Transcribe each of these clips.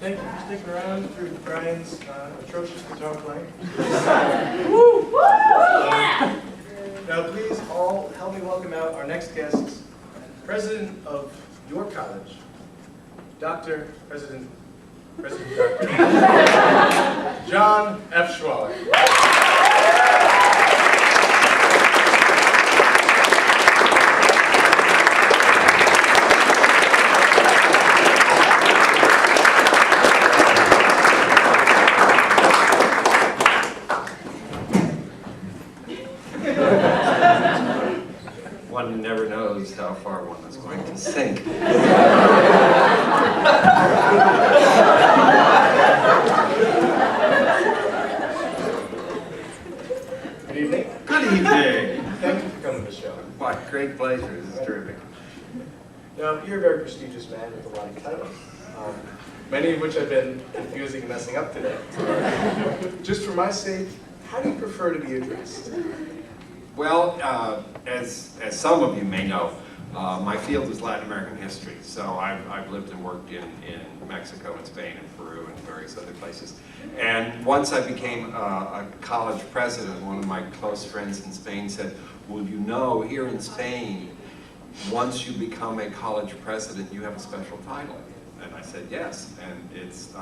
Thank you for sticking around through Brian's atrocious guitar playing. Now please all help me welcome out our next guest, President of your college, President Dr. John F. Schwaller. One never knows how far one is going to sink. Good evening. Good evening. Thank you for coming to the show. What great pleasure. This is terrific. Now, you're a very prestigious man with a lot of titles, many of which I've been confusing and messing up today. Just for my sake, how do you prefer to be addressed? Well, as some of you may know, my field is Latin American history. So I've lived and worked in Mexico and Spain and Peru and various other places. And once I became a college president, one of my close friends in Spain said, well, you know, here in Spain, once you become a college president, you have a special title. And I said, yes. And it's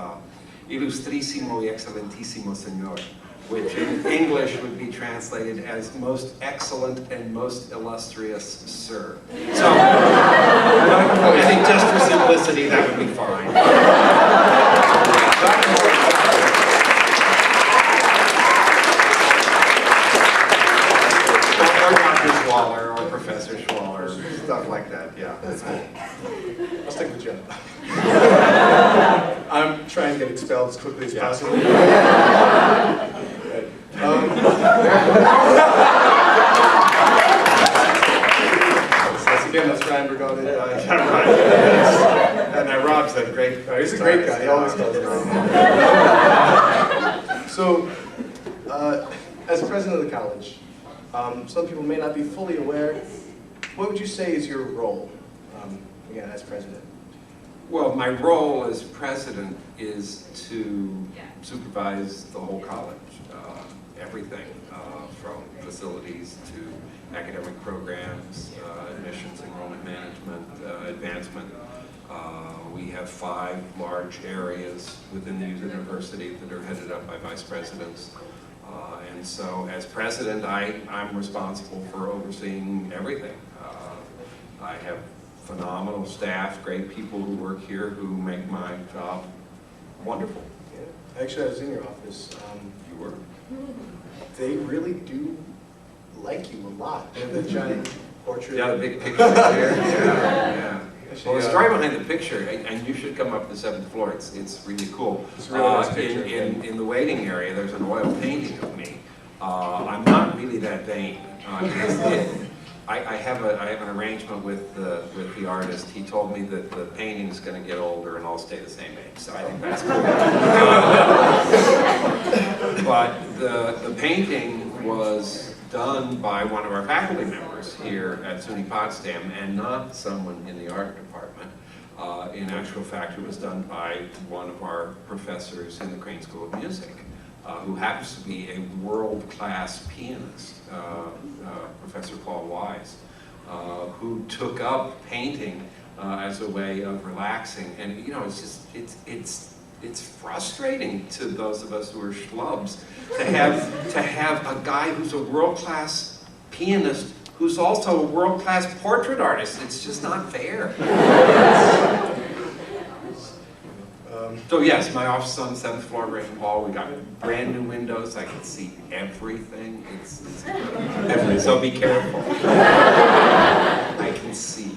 Ilustrísimo y Excelentísimo Señor, which in English would be translated as most excellent and most illustrious sir. So, I think just for simplicity, that would be fine. Or Dr. Schwaller, or Professor Schwaller, stuff like that, yeah. That's cool. I'll stick with Joe. I'm trying to get expelled as quickly as possible. Again, that's Ryan Bergone. And Rob's a great guy. He's a great guy. He always tells me. So, as president of the college, some people may not be fully aware. What would you say is your role, again, as president? Well, my role as president is to supervise the whole college, everything from facilities to academic programs, admissions, enrollment management, advancement. We have 5 large areas within the university that are headed up by vice presidents. And so as president, I'm responsible for overseeing everything. I have phenomenal staff, great people who work here who make my job wonderful. Yeah. Actually, I was in your office. You were? They really do like you a lot. They have the giant portrait. Yeah, the big picture there. Yeah. Well, the story behind the picture, and you should come up to the 7th floor. It's really cool. It's a really nice picture. In the waiting area, there's an oil painting of me. I'm not really that vain. I have an arrangement with the artist. He told me that the painting's going to get older and I'll stay the same age, so I think that's cool. But the painting was done by one of our faculty members here at SUNY Potsdam and not someone in the art department. In actual fact, it was done by one of our professors in the Crane School of Music, who happens to be a world-class pianist, Professor Paul Wise, who took up painting as a way of relaxing. And you know, it's frustrating to those of us who are schlubs to have a guy who's a world-class pianist who's also a world-class portrait artist. It's just not fair. So yes, my office is on the 7th floor, Graham Hall. We got brand new windows. I can see everything. So be careful. I can see.